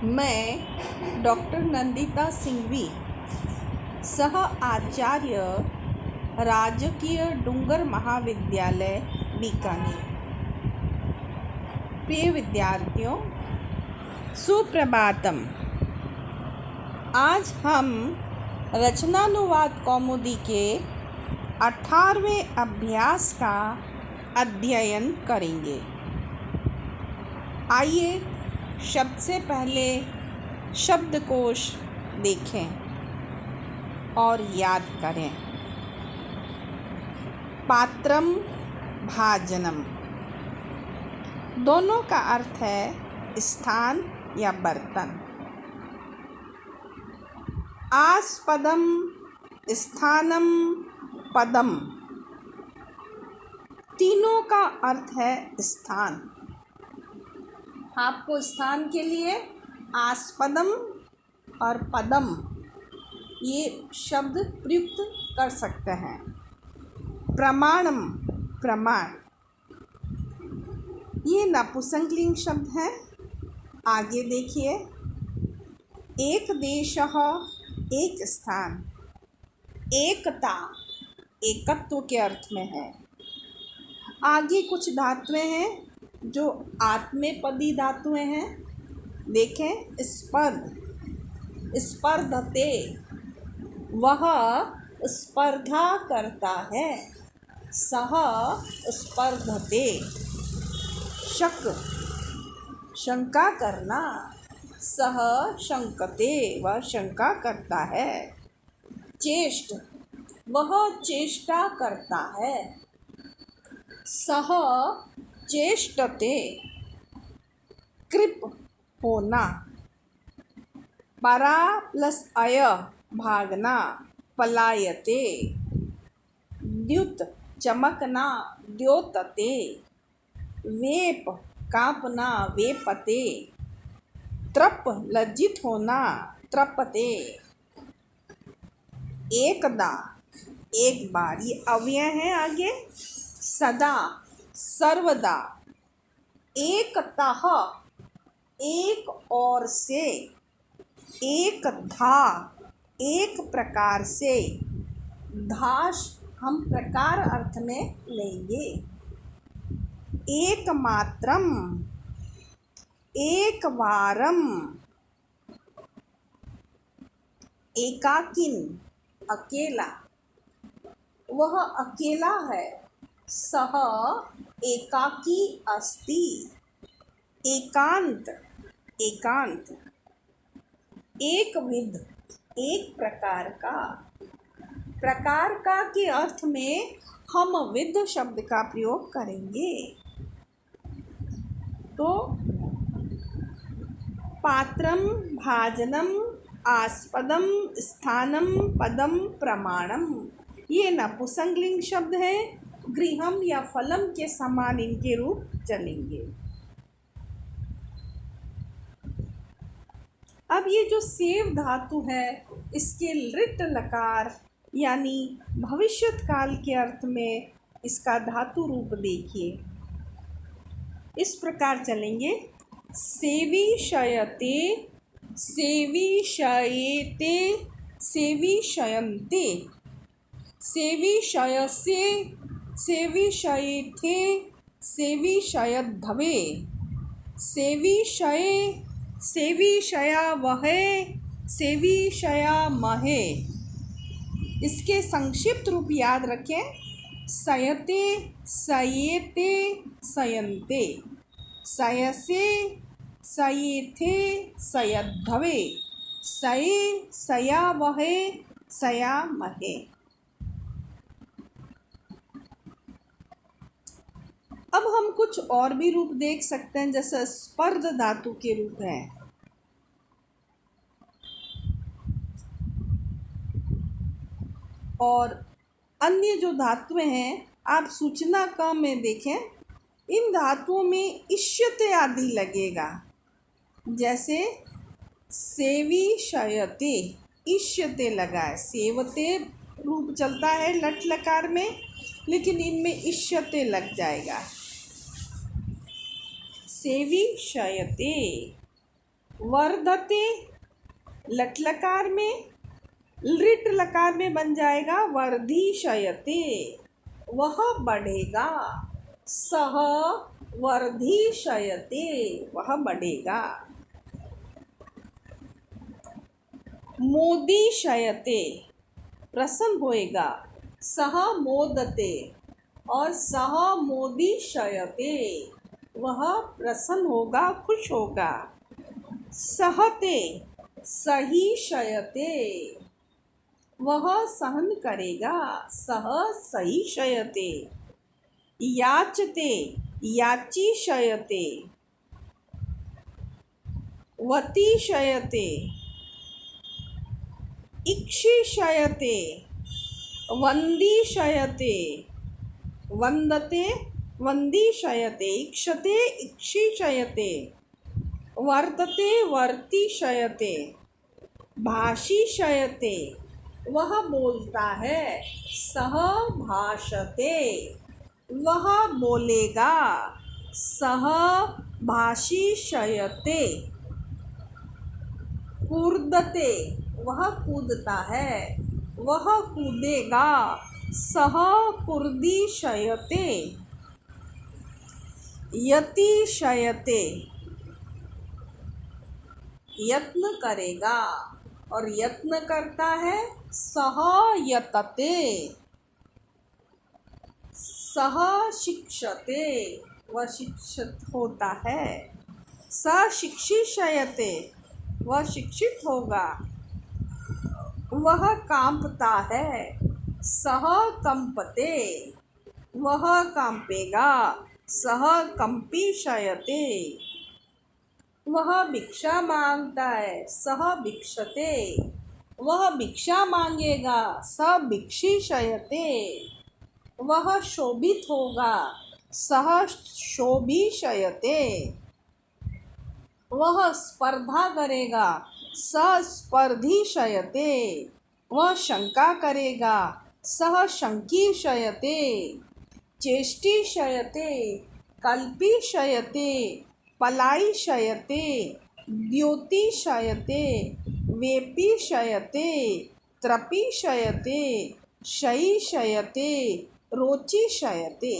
मैं डॉक्टर नंदिता सिंघवी, सह आचार्य, राजकीय डूंगर महाविद्यालय बीकानेर। प्रिय विद्यार्थियों, सुप्रभातम। आज हम रचनानुवाद कौमुदी के 18वें अभ्यास का अध्ययन करेंगे। आइए शब्द से पहले शब्दकोश देखें और याद करें। पात्रम, भाजनम, दोनों का अर्थ है स्थान या बर्तन। आस्पदम, स्थानम, पदम, तीनों का अर्थ है स्थान। आपको स्थान के लिए आस्पदम और पदम ये शब्द प्रयुक्त कर सकते हैं। प्रमाणम, प्रमाण, ये नपुंसकलिंग शब्द है। आगे देखिए। एक देशः, एक स्थान। एकता, एकत्व के अर्थ में है। आगे कुछ धातुएं हैं जो आत्मनेपदी धातुएं हैं। देखें। स्पर्ध, स्पर्धते, वह स्पर्धा करता है। सह स्पर्धते। शक, शंका करना। सह शंकते, वह शंका करता है। चेष्ट, वह चेष्टा करता है। सह चेष्टते। कृप, होना। परा प्लस अय, भागना। पलायते। द्युत, चमकना। द्योतते। वेप, कांपना। वेपते। त्रप, लज्जित होना। त्रपते। एकदा, एक बार, ये अव्यय है। आगे सदा, सर्वदा। एकतः, एक और से। एकधा, एक प्रकार से। धाश हम प्रकार अर्थ में लेंगे। एकमात्रम, एकवारम। एकाकिन, अकेला, वह अकेला है। सह एकाकी अस्ति। एकांत, एकांत। एकविध, एक प्रकार का। प्रकार का के अर्थ में हम विध शब्द का प्रयोग करेंगे। तो पात्रम, भाजनम, आस्पदम, स्थानम, पदम, प्रमाणम, ये नपुंसकलिंग शब्द है। गृहम या फलम के समान इनके रूप चलेंगे। अब ये जो सेव धातु है, इसके लृट लकार यानी भविष्यत काल के अर्थ में इसका धातु रूप देखिए। इस प्रकार चलेंगे। सेविशयते, सेविशयेते, सेविशयन्ते। सेविशयसे, सेविशयेथे, सेविशयद्धवे। सेविशये, सेविशयावहे, सेविशयामहे। इसके संक्षिप्त रूप याद रखें। सयते, सयेते, सयन्ते। सयसे, सयेथे, सयद्धवे। सये, सयावहे, सयामहे। अब हम कुछ और भी रूप देख सकते हैं, जैसे स्पर्ध धातु के रूप हैं। और अन्य जो धातुएं हैं, आप सूचना क में देखें। इन धातुओं में इष्यते आदि लगेगा। जैसे सेविशयते, इष्यते लगा है। सेवते रूप चलता है लट लकार में, लेकिन इनमें इष्यते लग जाएगा। सेविशयते। वर्धते लट लकार में, लिट लकार में बन जाएगा वर्धिशयते, वह बढ़ेगा। सह वर्धिशयते, वह बढ़ेगा। मोदिशयते, प्रसन्न होएगा। सह मोदते और सह मोदिशयते, वह प्रसन्न होगा, खुश होगा। सहते सहिशयते, वह सहन करेगा। सह सहिशयते। याचते याचिशयते, वतिशयते इक्षिशयते, वन्दिशयते, वन्दते वन्दिशयते, इक्षते इक्षिशयते, वर्तते वर्तिशयते, भाषिशयते, वह बोलता है। सह भाषते, वह बोलेगा। सह भाषिशयते। कूर्दते, वह कूदता है, वह कूदेगा। सह कूर्दिशयते। यतिशयते, यत्न करेगा और यत्न करता है। सह यतते। सह शिक्षते, वह शिक्षित होता है। स शिक्षिशयते, वह शिक्षित होगा। वह कांपता है। सह कंपते, वह कांपेगा। सह कंपिशयते, वह भिक्षा मांगता है। सह भिक्षते, वह भिक्षा मांगेगा। स भिक्षिशयते, वह शोभित होगा। सह शोभिशयते, वह स्पर्धा करेगा। सह स्पर्धिशयते, वह शंका करेगा। सह शंकिशयते। चेष्टिशयते, कल्पिशयते, पलायिशयते, द्योतिशयते, वेपिशयते, त्रपिशयते, शयिशयते, रोचिशयते।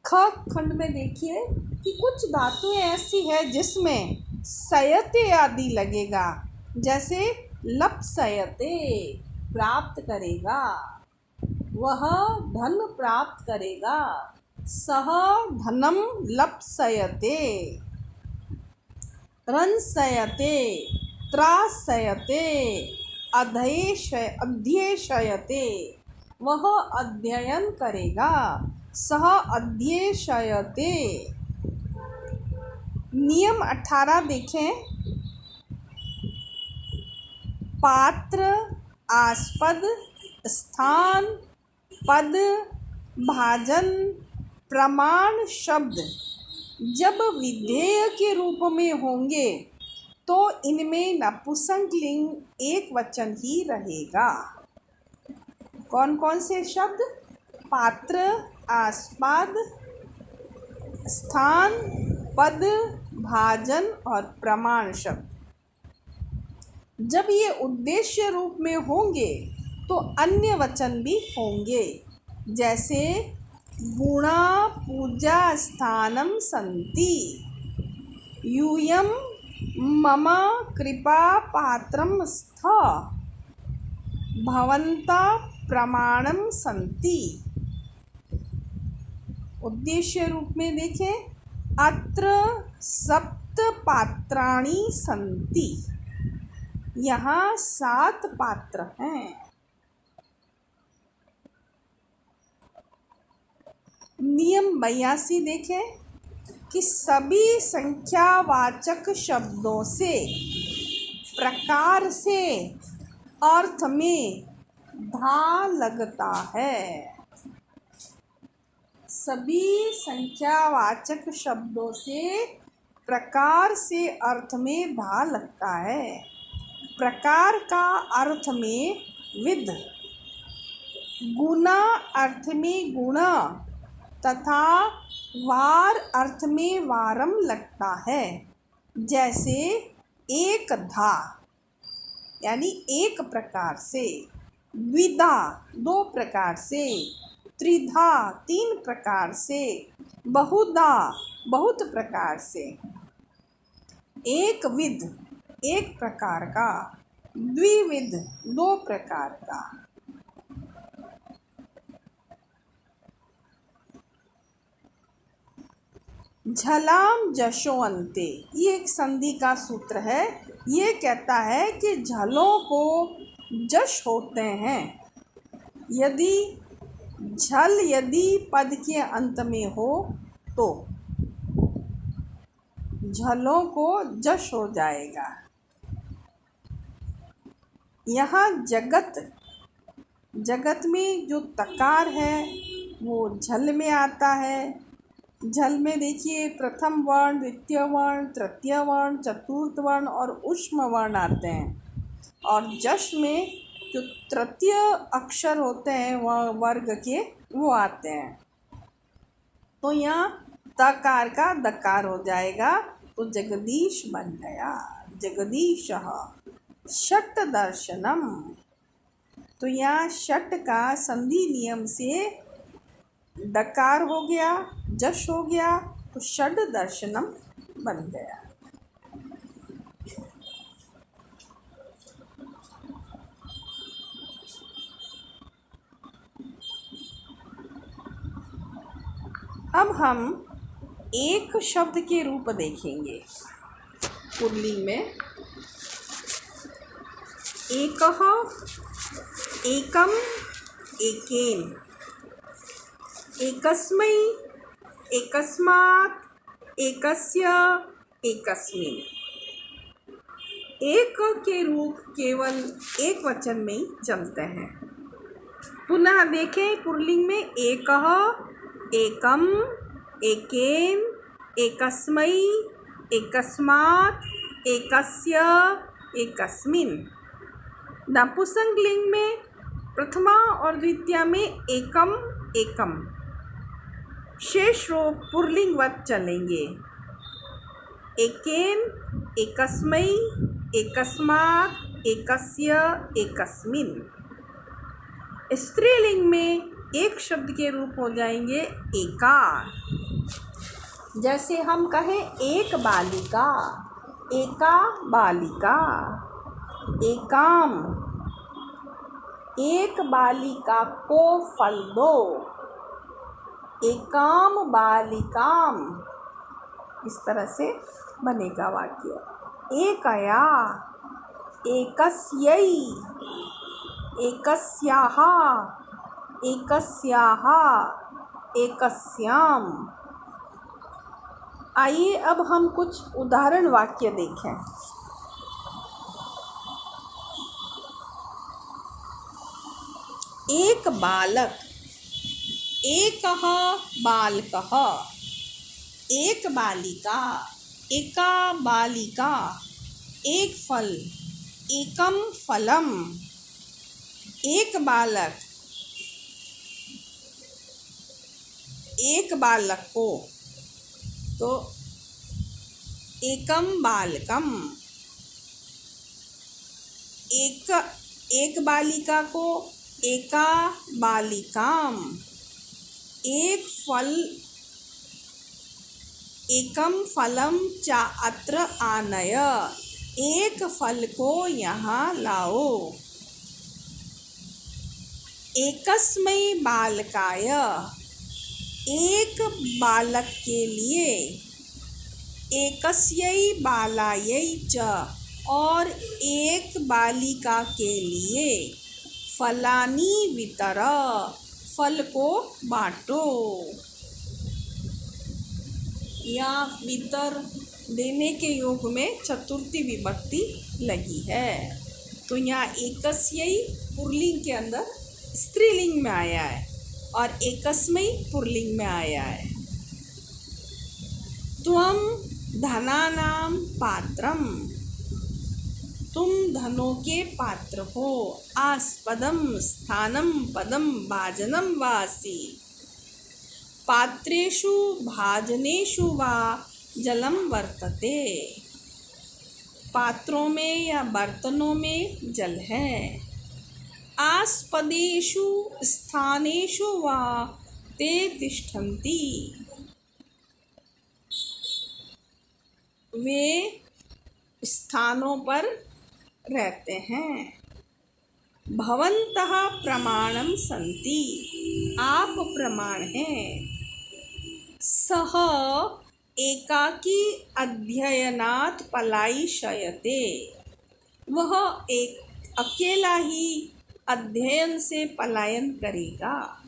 ख खंड में देखिए कि कुछ धातुएं ऐसी है जिसमें सयते आदि लगेगा। जैसे लप्सयते, प्राप्त करेगा, वह धन प्राप्त करेगा। सह धनम लप्सयते। रंसयते, त्रासयते, अध्येशयते, वह अध्ययन करेगा। सह अध्येशयते। नियम 18 देखें। पात्र, आस्पद, स्थान, पद, भाजन, प्रमाण शब्द जब विधेय के रूप में होंगे तो इनमें नपुंसकलिंग एक वचन ही रहेगा। कौन कौन से शब्द? पात्र, आस्पद, स्थान, पद, भाजन और प्रमाण शब्द। जब ये उद्देश्य रूप में होंगे तो अन्य वचन भी होंगे। जैसे गुणा पूजा स्थानम सन्ति, यूयं मम कृपा पात्रम स्थ, भवन्तः प्रमाणम सन्ति। उद्देश्य रूप में देखें, अत्र सप्त पात्राणि सन्ति, यहाँ 7 पात्र हैं। नियम 82 देखें कि सभी संख्यावाचक शब्दों से प्रकार से अर्थ में धा लगता है। सभी संख्यावाचक शब्दों से प्रकार से अर्थ में धा लगता है। प्रकार का अर्थ में विध, गुना अर्थ में गुणा तथा वार अर्थ में वारम लगता है। जैसे एक धा यानी एक प्रकार से, द्विधा दो प्रकार से, त्रिधा तीन प्रकार से, बहुधा बहुत प्रकार से, एक विध एक प्रकार का, द्विविध दो प्रकार का। झलाम जशोअंते ये एक संधि का सूत्र है। ये कहता है कि झलों को जश होते हैं। यदि पद के अंत में हो तो झलों को जश हो जाएगा। यहाँ जगत में जो तकार है वो झल में आता है। झल में देखिए प्रथम वर्ण, द्वितीय वर्ण, तृतीय वर्ण, चतुर्थ वर्ण और ऊष्म वर्ण आते हैं। और जश में जो तृतीय अक्षर होते हैं वह वर्ग के वो आते हैं। तो यहाँ तकार का दकार हो जाएगा तो जगदीश बन गया। जगदीशः षट दर्शनम। तो यहाँ षट का संधि नियम से दकार हो गया, जश हो गया तो षड दर्शनम बन गया। अब हम एक शब्द के रूप देखेंगे पुल्लिंग में। एकः, एकम, एकेन, एकस्मै, एकस्मात्, एकस्य, एकस्मिन्। एक के रूप केवल एक वचन में ही चलते हैं। पुनः देखें पुल्लिंग में एकः, एकम, एकेन, एकस्मै, एकस्मात्, एकस्य, एकस्मिन्। नपुंसकलिंग में प्रथमा और द्वितीया में एकम, एकम। शेष रूप पुल्लिंगवत चलेंगे। एकेन, एकस्मै, एकस्मात्, एकस्य, एकस्मिन्। स्त्रीलिंग में एक शब्द के रूप हो जाएंगे एका। जैसे हम कहें एक बालिका, एका बालिका, एकाम, एक बालिका को फल दो, एकाम बालिकाम। इस तरह से बनेगा वाक्य। एकया, एकस्यै, एकस्याः, एकस्याः, एकस्याम। आइए अब हम कुछ उदाहरण वाक्य देखें। एक बालक, एकः बालकः, एक बालिका, एका बालिका, एक फल, एकम फलम। एक बालक, एक बालक को, तो एकम बालकम। एक बालिका को एका बालिकाम। एक फल, एकम फलम चा अत्र आनय। एक फल को यहाँ लाओ। एकस्मै बालकाय, एक बालक के लिए। एकस्यै बालायै च, और एक बालिका के लिए। फलानि वितर, फल को बांटो। या वितर देने के योग में चतुर्थी विभक्ति लगी है। तो यहाँ एकस्यै पुल्लिंग के अंदर स्त्रीलिंग में आया है और एकस्मै पुल्लिंग में आया है। त्वं धनानां पात्रम, तुम धनों के पात्र हो। आस्पदम, स्थानम, पदम, भाजनम वासि। पात्रेषु भाजनेषु वा जलम वर्तते। पात्रों में या बर्तनों में जल है। आस्पदेषु स्थानेषु वा ते तिष्ठन्ति, वे स्थानों पर रहते हैं। भवन्तः प्रमाणं सन्ति, आप प्रमाण हैं। सः एकाकी अध्ययनात् पलायिष्यते, वह एक अकेला ही अध्ययन से पलायन करेगा।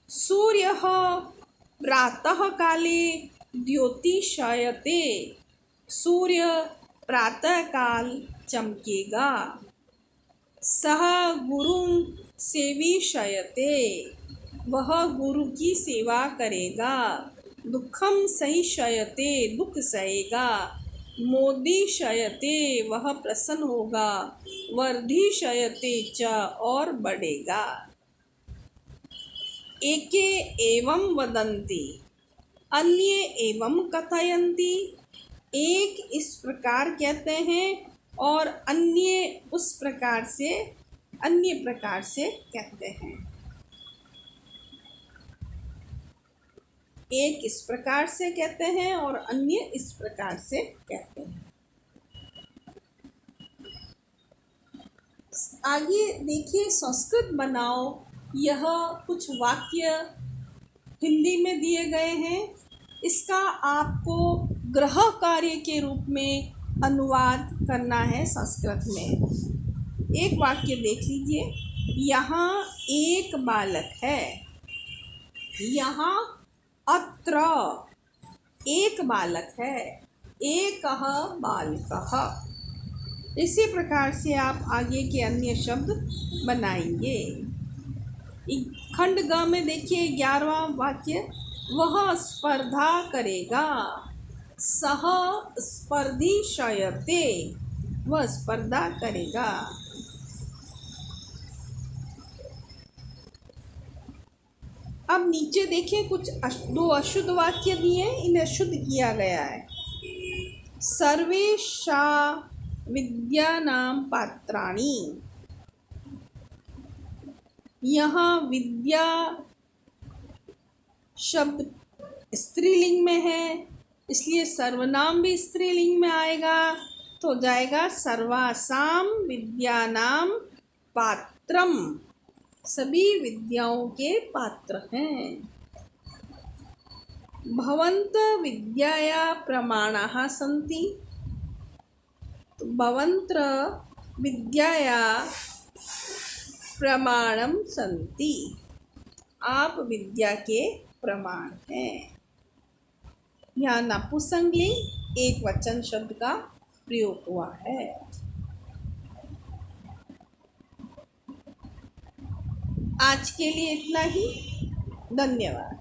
सूर्यः प्रातः काले द्योतिष्यते, सूर्य प्रातः काल चमकेगा। सः गुरुं सेविष्यते, वह गुरु की सेवा करेगा। दुःखं सहिष्यते, दुःख सहेगा। मोदिष्यते, वह प्रसन्न होगा। वर्धिष्यते च, और बढ़ेगा। एके एवं वदन्ति, अन्ये एवं कथयन्ति। एक इस प्रकार कहते हैं और अन्य उस प्रकार से, अन्य प्रकार से कहते हैं। एक इस प्रकार से कहते हैं और अन्य इस प्रकार से कहते हैं। आगे देखिए, संस्कृत बनाओ। यह कुछ वाक्य हिंदी में दिए गए हैं। इसका आपको गृह कार्य के रूप में अनुवाद करना है संस्कृत में। एक वाक्य देख लीजिए। यहाँ एक बालक है। यहाँ अत्र एक बालक है। एकः बालकः। इसी प्रकार से आप आगे के अन्य शब्द बनाएंगे। खंड ग में देखिए 11वां वाक्य, वह स्पर्धा करेगा। सह स्पर्धिष्यते, वह स्पर्धा करेगा। अब नीचे देखें, कुछ दो अशुद्ध वाक्य दिए, इन्हें शुद्ध किया गया है। सर्वेषां विद्यानां पात्राणि। यहाँ विद्या शब्द स्त्रीलिंग में है, इसलिए सर्वनाम भी स्त्रीलिंग में आएगा, तो जाएगा सर्वासां विद्यानां पात्रम। सभी विद्याओं के पात्र हैं। भवन्तः विद्याया प्रमाणाः सन्ति। तो भवन्तः विद्याया प्रमाणं सन्ति, आप विद्या के प्रमाण हैं। यहाँ नपुंसकलिंग एक वचन शब्द का प्रयोग हुआ है। आज के लिए इतना ही। धन्यवाद।